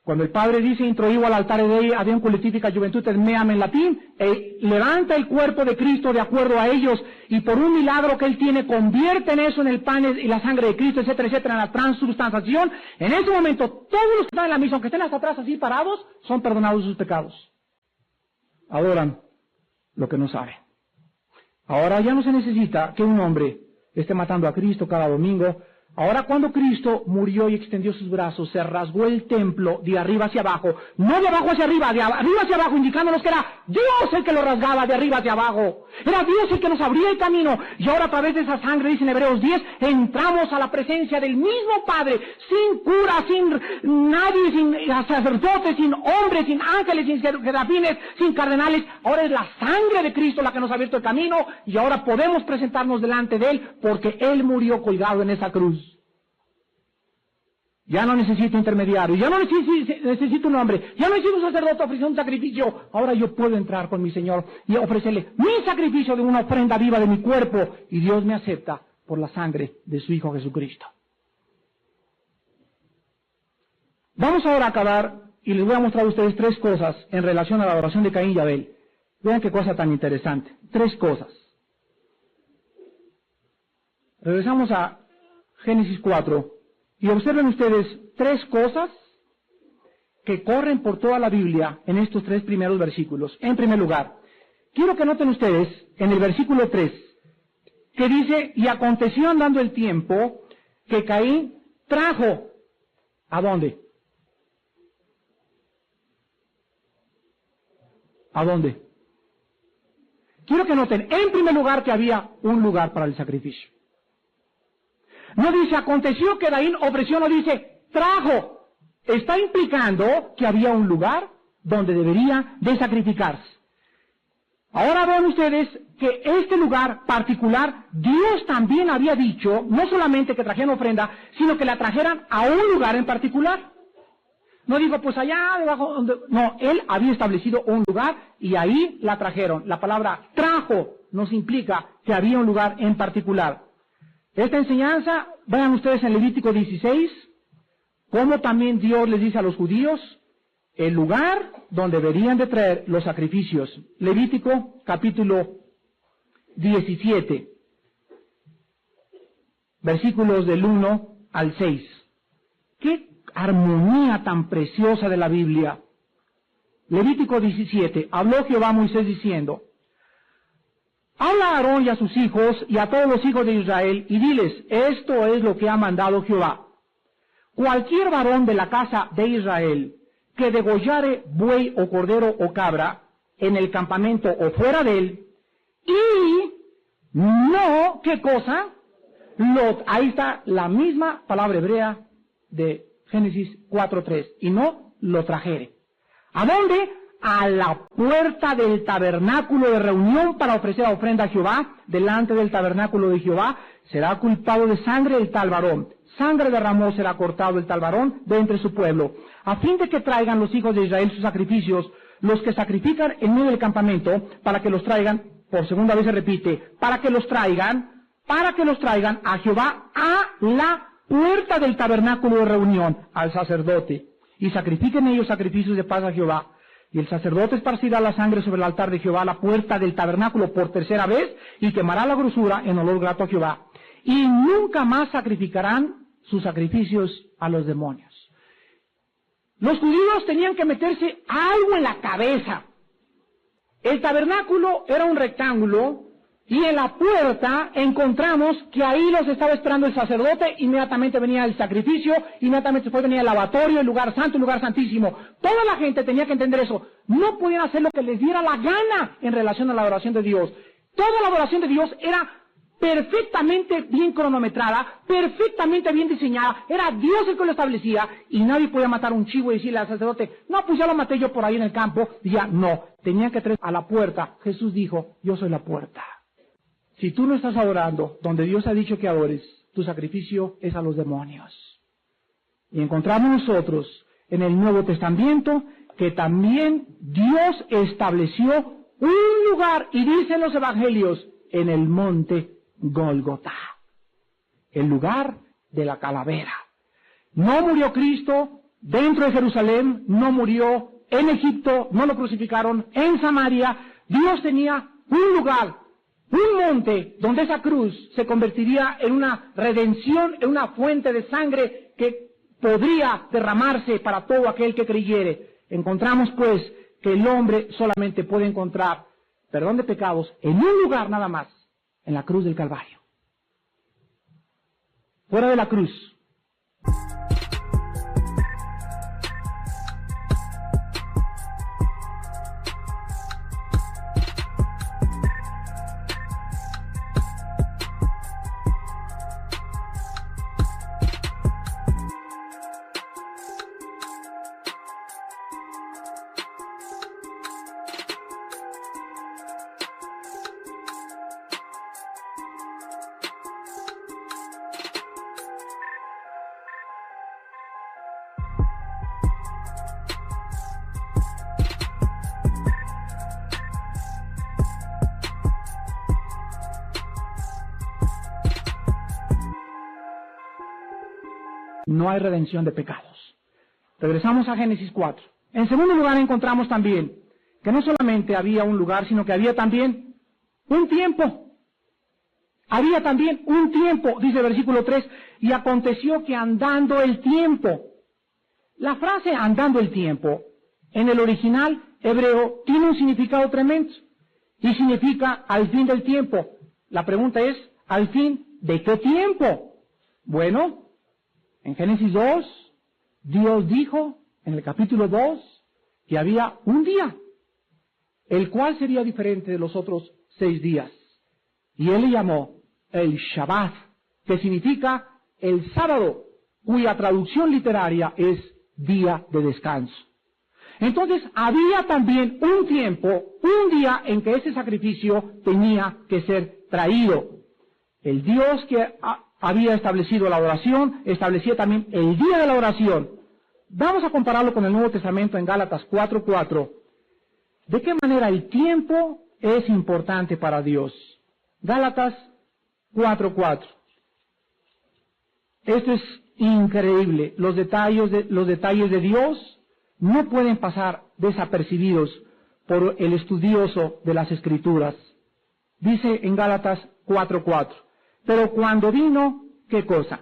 Cuando el Padre dice, introigo al altare Dei ad collectifica juventudes meam en latín, levanta el cuerpo de Cristo de acuerdo a ellos, y por un milagro que Él tiene, convierte en eso en el pan y la sangre de Cristo, etcétera, etcétera, en la transubstanciación. En ese momento, todos los que están en la misa, aunque estén hasta atrás así parados, son perdonados de sus pecados. Adoran lo que no saben. Ahora ya no se necesita que un hombre esté matando a Cristo cada domingo. Ahora, cuando Cristo murió y extendió sus brazos, se rasgó el templo de arriba hacia abajo, no de abajo hacia arriba, de arriba hacia abajo, indicándonos que era Dios el que lo rasgaba de arriba hacia abajo. Era Dios el que nos abría el camino. Y ahora, a través de esa sangre, dice en Hebreos 10, entramos a la presencia del mismo Padre, sin cura, sin nadie, sin sacerdotes, sin hombres, sin ángeles, sin serafines, sin cardenales. Ahora es la sangre de Cristo la que nos ha abierto el camino, y ahora podemos presentarnos delante de Él, porque Él murió colgado en esa cruz. Ya no necesito intermediario, ya no necesito un hombre, ya no necesito un sacerdote ofrecer un sacrificio. Ahora yo puedo entrar con mi Señor y ofrecerle mi sacrificio de una ofrenda viva de mi cuerpo, y Dios me acepta por la sangre de su Hijo Jesucristo. Vamos ahora a acabar y les voy a mostrar a ustedes tres cosas en relación a la adoración de Caín y Abel. Vean qué cosa tan interesante. Tres cosas. Regresamos a Génesis 4. Y observen ustedes tres cosas que corren por toda la Biblia en estos tres primeros versículos. En primer lugar, quiero que noten ustedes en el versículo 3, que dice, y aconteció andando el tiempo que Caín trajo, ¿a dónde? ¿A dónde? Quiero que noten, en primer lugar, que había un lugar para el sacrificio. No dice, aconteció que Caín ofreció, no dice, trajo. Está implicando que había un lugar donde debería de sacrificarse. Ahora vean ustedes que este lugar particular, Dios también había dicho, no solamente que trajeran ofrenda, sino que la trajeran a un lugar en particular. No digo, pues allá debajo, no, Él había establecido un lugar y ahí la trajeron. La palabra trajo nos implica que había un lugar en particular. Esta enseñanza, vean ustedes en Levítico 16, cómo también Dios les dice a los judíos el lugar donde deberían de traer los sacrificios. Levítico capítulo 17, versículos del 1 al 6. ¡Qué armonía tan preciosa de la Biblia! Levítico 17, habló Jehová a Moisés diciendo, habla a Aarón y a sus hijos y a todos los hijos de Israel y diles, esto es lo que ha mandado Jehová. Cualquier varón de la casa de Israel que degollare buey o cordero o cabra en el campamento o fuera de él, y no, ¿qué cosa? Ahí está la misma palabra hebrea de Génesis 4:3, y no lo trajere. ¿A dónde? A la puerta del tabernáculo de reunión para ofrecer ofrenda a Jehová. Delante del tabernáculo de Jehová será culpado de sangre el tal varón. Sangre derramó será cortado el tal varón de entre su pueblo, a fin de que traigan los hijos de Israel sus sacrificios, los que sacrifican en medio del campamento, para que los traigan, por segunda vez se repite, para que los traigan a Jehová a la puerta del tabernáculo de reunión, al sacerdote, y sacrifiquen ellos sacrificios de paz a Jehová. Y el sacerdote esparcirá la sangre sobre el altar de Jehová a la puerta del tabernáculo por tercera vez, y quemará la grosura en olor grato a Jehová. Y nunca más sacrificarán sus sacrificios a los demonios. Los judíos tenían que meterse algo en la cabeza. El tabernáculo era un rectángulo Y en la puerta encontramos que ahí los estaba esperando el sacerdote, inmediatamente venía el sacrificio, inmediatamente después venía el lavatorio, el lugar santo, el lugar santísimo. Toda la gente tenía que entender eso. No podían hacer lo que les diera la gana en relación a la adoración de Dios. Toda la adoración de Dios era perfectamente bien cronometrada, perfectamente bien diseñada. Era Dios el que lo establecía y nadie podía matar un chivo y decirle al sacerdote, no, pues ya lo maté yo por ahí en el campo. Decía, no, tenían que traer a la puerta. Jesús dijo, yo soy la puerta. Si tú no estás adorando donde Dios ha dicho que adores, tu sacrificio es a los demonios. Y encontramos nosotros en el Nuevo Testamento que también Dios estableció un lugar, y dicen los evangelios, en el monte Gólgota, el lugar de la calavera. No murió Cristo dentro de Jerusalén, no murió en Egipto, no lo crucificaron en Samaria. Dios tenía un lugar, un monte, donde esa cruz se convertiría en una redención, en una fuente de sangre que podría derramarse para todo aquel que creyere. Encontramos pues que el hombre solamente puede encontrar perdón de pecados en un lugar nada más, en la cruz del Calvario. Fuera de la cruz. No hay redención de pecados. Regresamos a Génesis 4. En segundo lugar encontramos también que no solamente había un lugar, sino que había también un tiempo. Había también un tiempo, dice el versículo 3, y aconteció que andando el tiempo. La frase andando el tiempo, en el original hebreo, tiene un significado tremendo, y significa al fin del tiempo. La pregunta es, ¿al fin de qué tiempo? Bueno, en Génesis 2, Dios dijo, en el capítulo 2, que había un día, el cual sería diferente de los otros 6 días. Y Él le llamó el Shabbat, que significa el sábado, cuya traducción literaria es día de descanso. Entonces, había también un tiempo, un día en que ese sacrificio tenía que ser traído. El Dios que había establecido la oración, establecía también el día de la oración. Vamos a compararlo con el Nuevo Testamento en Gálatas 4:4. ¿De qué manera el tiempo es importante para Dios? Gálatas 4:4. Esto es increíble. Los detalles de Dios no pueden pasar desapercibidos por el estudioso de las Escrituras. Dice en Gálatas 4:4. Pero cuando vino, ¿qué cosa?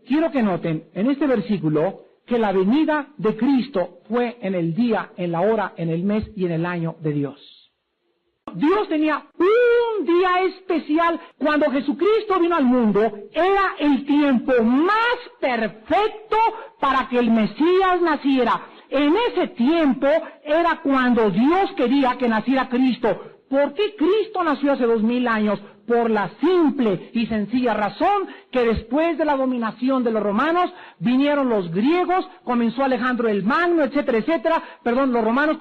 Quiero que noten en este versículo que la venida de Cristo fue en el día, en la hora, en el mes y en el año de Dios. Dios tenía un día especial. Cuando Jesucristo vino al mundo, era el tiempo más perfecto para que el Mesías naciera. En ese tiempo era cuando Dios quería que naciera Cristo. ¿Por qué Cristo nació hace 2000 años? Por la simple y sencilla razón que después de la dominación de los romanos vinieron los griegos, comenzó Alejandro el Magno, etcétera, etcétera. Los romanos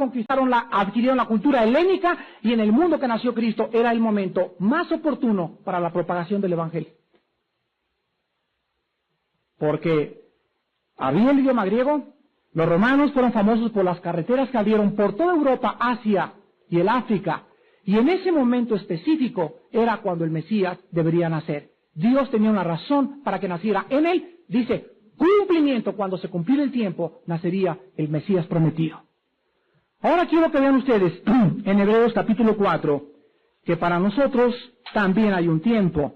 adquirieron la cultura helénica y en el mundo que nació Cristo era el momento más oportuno para la propagación del Evangelio. Porque había el idioma griego, los romanos fueron famosos por las carreteras que abrieron por toda Europa, Asia y el África. Y en ese momento específico era cuando el Mesías debería nacer. Dios tenía una razón para que naciera. En él, dice, cumplimiento, cuando se cumpliera el tiempo, nacería el Mesías prometido. Ahora quiero que vean ustedes en Hebreos capítulo 4, que para nosotros también hay un tiempo.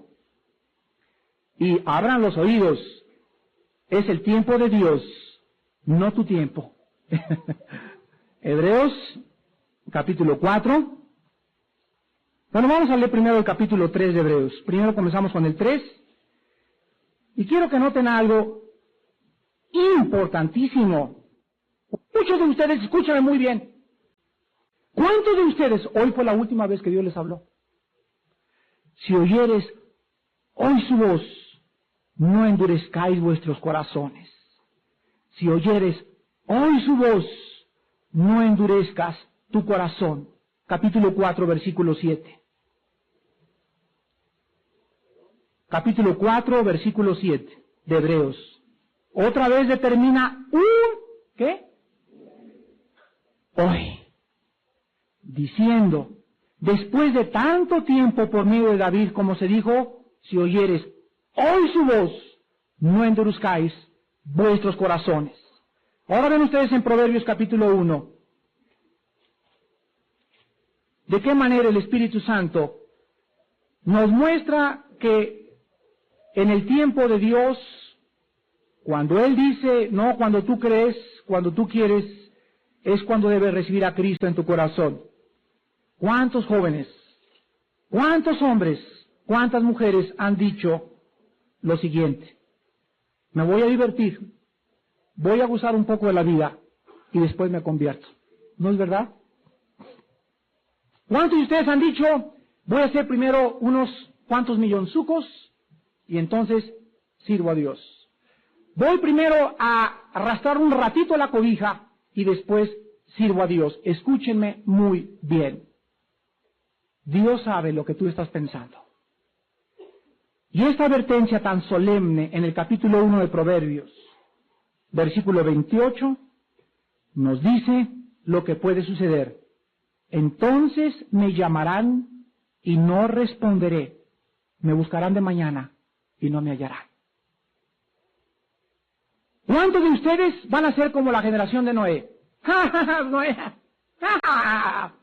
Y abran los oídos, es el tiempo de Dios, no tu tiempo. Hebreos capítulo 4. Bueno, vamos a leer primero el capítulo 3 de Hebreos. Primero comenzamos con el 3. Y quiero que noten algo importantísimo. Muchos de ustedes, escúchame muy bien. ¿Cuántos de ustedes hoy fue la última vez que Dios les habló? Si oyeres hoy su voz, no endurezcáis vuestros corazones. Si oyeres hoy su voz, no endurezcas tu corazón. Capítulo 4, versículo 7. Capítulo 4, versículo 7 de Hebreos. Otra vez determina ¿qué? Hoy. Diciendo, después de tanto tiempo por medio de David, como se dijo, si oyeres hoy su voz, no endurezcáis vuestros corazones. Ahora ven ustedes en Proverbios capítulo 1, de qué manera el Espíritu Santo nos muestra que en el tiempo de Dios, cuando Él dice, no cuando tú crees, cuando tú quieres, es cuando debes recibir a Cristo en tu corazón. ¿Cuántos jóvenes, cuántos hombres, cuántas mujeres han dicho lo siguiente? Me voy a divertir, voy a gozar un poco de la vida y después me convierto. ¿No es verdad? ¿Cuántos de ustedes han dicho, voy a hacer primero unos cuantos millonzucos y entonces sirvo a Dios? Voy primero a arrastrar un ratito la cobija y después sirvo a Dios. Escúchenme muy bien. Dios sabe lo que tú estás pensando. Y esta advertencia tan solemne en el capítulo 1 de Proverbios, versículo 28, nos dice lo que puede suceder. Entonces me llamarán y no responderé. Me buscarán de mañana y no me hallarán. ¿Cuántos de ustedes van a ser como la generación de Noé? ¡Ja, ja, ja, Noé! ¡Ja, ja!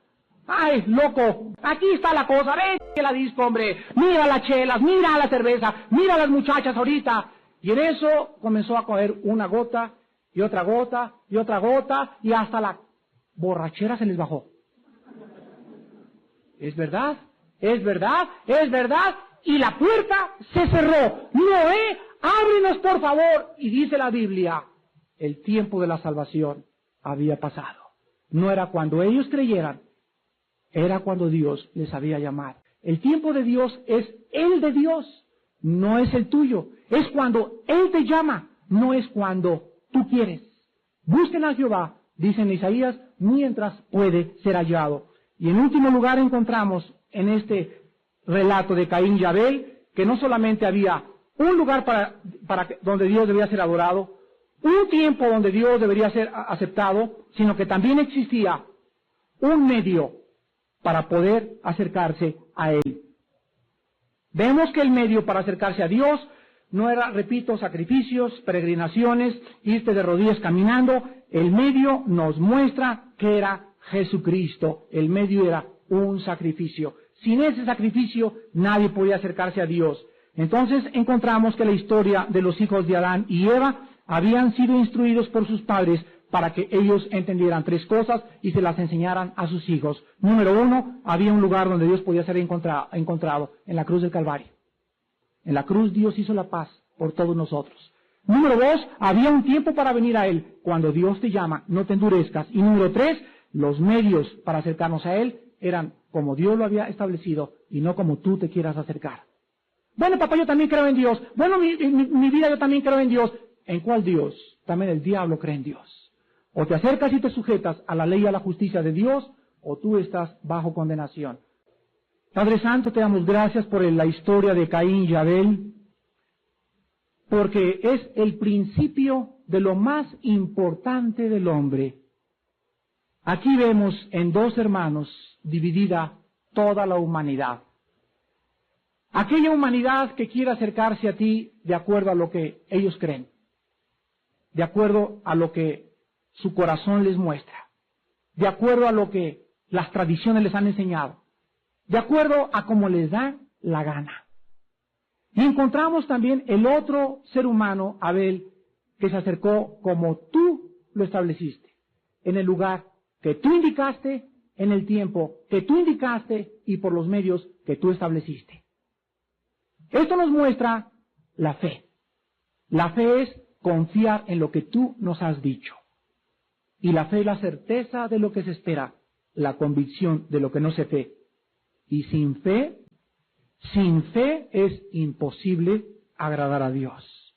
¡Ay, loco! Aquí está la cosa, ven que la disco, hombre. Mira las chelas, mira la cerveza, mira las muchachas ahorita. Y en eso comenzó a coger una gota y otra gota y otra gota y hasta la borrachera se les bajó. ¿Es verdad? ¿Es verdad? ¿Es verdad? Y la puerta se cerró. Noé, ábrenos por favor. Y dice la Biblia, el tiempo de la salvación había pasado. No era cuando ellos creyeran, era cuando Dios les había llamado. El tiempo de Dios es el de Dios, no es el tuyo. Es cuando Él te llama, no es cuando tú quieres. Busquen a Jehová, dice en Isaías, mientras puede ser hallado. Y en último lugar encontramos en este relato de Caín y Abel que no solamente había un lugar donde Dios debía ser adorado, un tiempo donde Dios debería ser aceptado, sino que también existía un medio para poder acercarse a Él. Vemos que el medio para acercarse a Dios no era, repito, sacrificios, peregrinaciones, irte de rodillas caminando. El medio nos muestra que era Jesucristo. El medio era un sacrificio. Sin ese sacrificio nadie podía acercarse a Dios. Entonces encontramos que la historia de los hijos de Adán y Eva habían sido instruidos por sus padres para que ellos entendieran tres cosas y se las enseñaran a sus hijos. Número uno, había un lugar donde Dios podía ser encontrado, en la cruz del Calvario. En la cruz Dios hizo la paz por todos nosotros. Número dos, había un tiempo para venir a Él. Cuando Dios te llama, no te endurezcas. Y número tres, los medios para acercarnos a Él eran como Dios lo había establecido y no como tú te quieras acercar. Bueno, papá, yo también creo en Dios. Bueno, mi vida yo también creo en Dios. ¿En cuál Dios? También el diablo cree en Dios. O te acercas y te sujetas a la ley y a la justicia de Dios, o tú estás bajo condenación. Padre Santo, te damos gracias por la historia de Caín y Abel, porque es el principio de lo más importante del hombre. Aquí vemos en dos hermanos dividida toda la humanidad. Aquella humanidad que quiere acercarse a ti de acuerdo a lo que ellos creen, de acuerdo a lo que su corazón les muestra, de acuerdo a lo que las tradiciones les han enseñado, de acuerdo a cómo les da la gana. Y encontramos también el otro ser humano, Abel, que se acercó como tú lo estableciste, en el lugar que tú indicaste, en el tiempo que tú indicaste y por los medios que tú estableciste. Esto nos muestra la fe. La fe es confiar en lo que tú nos has dicho. Y la fe es la certeza de lo que se espera, la convicción de lo que no se ve. Y sin fe es imposible agradar a Dios.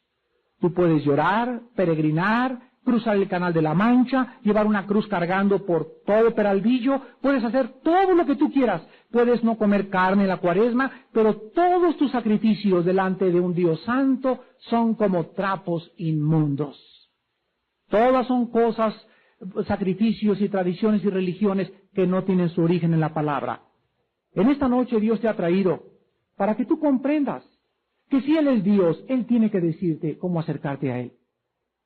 Tú puedes llorar, peregrinar, cruzar el Canal de la Mancha, llevar una cruz cargando por todo Peralvillo, puedes hacer todo lo que tú quieras, puedes no comer carne en la Cuaresma, pero todos tus sacrificios delante de un Dios santo son como trapos inmundos. Todas son cosas, sacrificios y tradiciones y religiones que no tienen su origen en la palabra. En esta noche Dios te ha traído para que tú comprendas que si Él es Dios, Él tiene que decirte cómo acercarte a Él.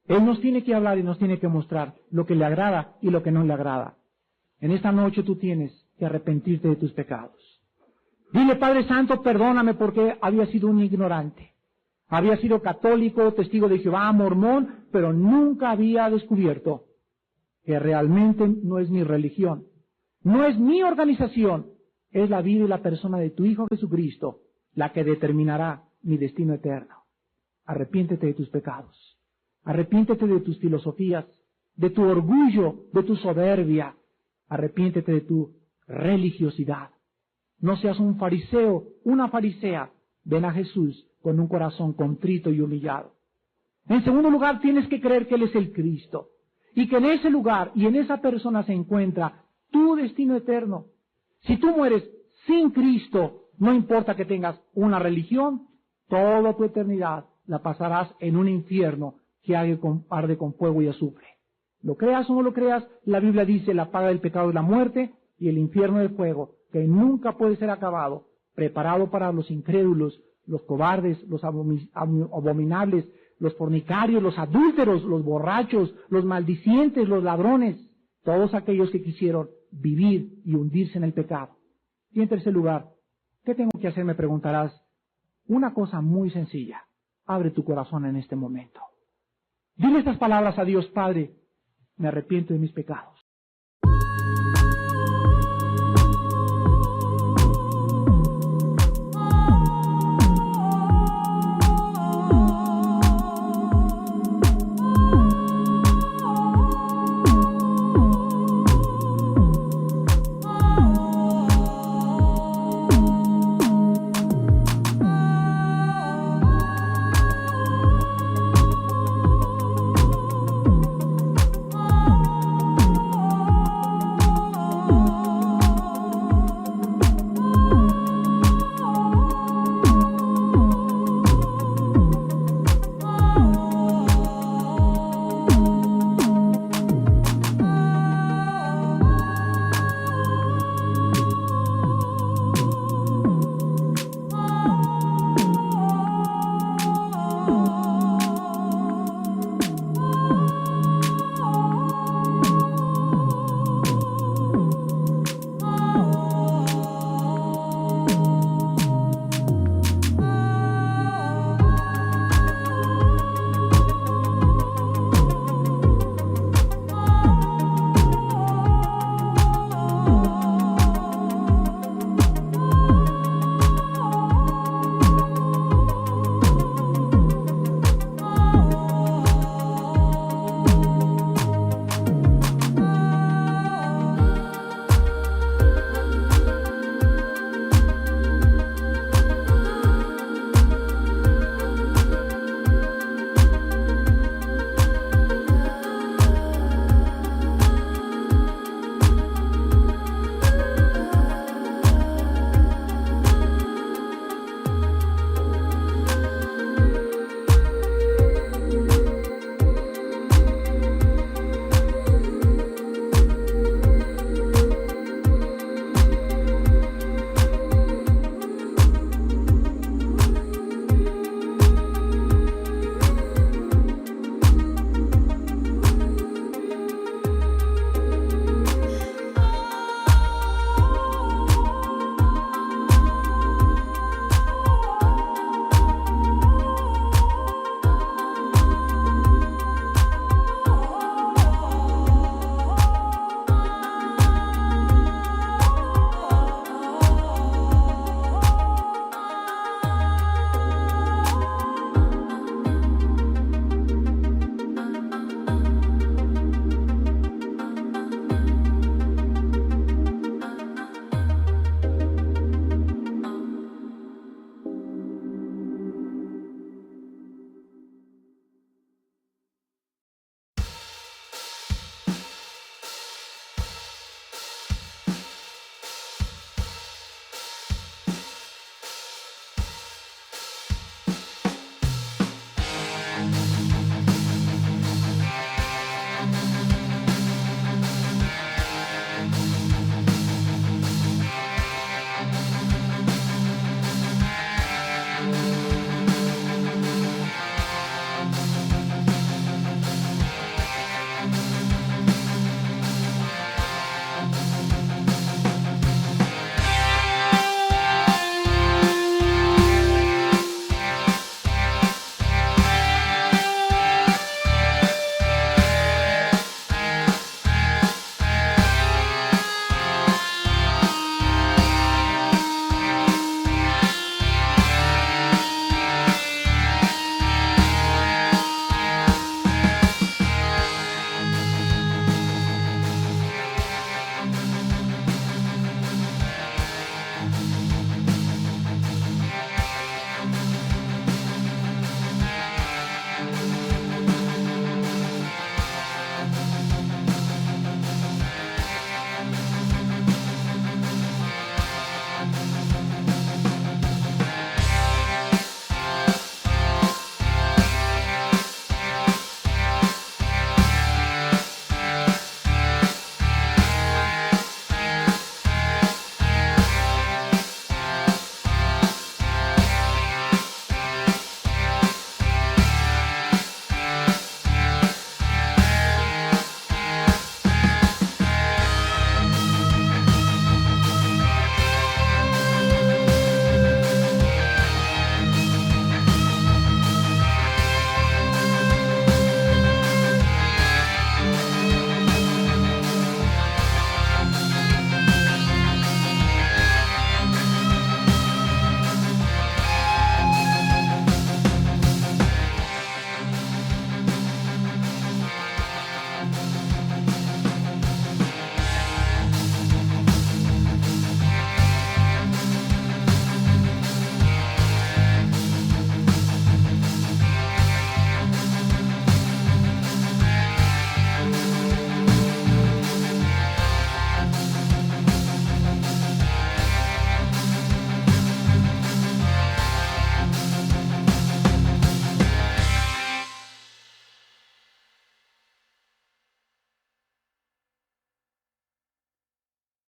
Él nos tiene que hablar y nos tiene que mostrar lo que le agrada y lo que no le agrada. En esta noche tú tienes que arrepentirte de tus pecados. Dile, Padre Santo, perdóname porque había sido un ignorante. Había sido católico, testigo de Jehová, mormón, pero nunca había descubierto que realmente no es mi religión, no es mi organización, es la vida y la persona de tu Hijo Jesucristo la que determinará mi destino eterno. Arrepiéntete de tus pecados. Arrepiéntete de tus filosofías, de tu orgullo, de tu soberbia. Arrepiéntete de tu religiosidad. No seas un fariseo, una farisea. Ven a Jesús con un corazón contrito y humillado. En segundo lugar, tienes que creer que Él es el Cristo. Y que en ese lugar y en esa persona se encuentra tu destino eterno. Si tú mueres sin Cristo, no importa que tengas una religión, toda tu eternidad la pasarás en un infierno que arde con fuego y azufre. Lo creas o no lo creas, la Biblia dice la paga del pecado es la muerte y el infierno de fuego, que nunca puede ser acabado, preparado para los incrédulos, los cobardes, los abominables, los fornicarios, los adúlteros, los borrachos, los maldicientes, los ladrones, todos aquellos que quisieron vivir y hundirse en el pecado. Y en tercer lugar, ¿qué tengo que hacer? Me preguntarás. Una cosa muy sencilla. Abre tu corazón en este momento. Dile estas palabras a Dios: Padre, me arrepiento de mis pecados.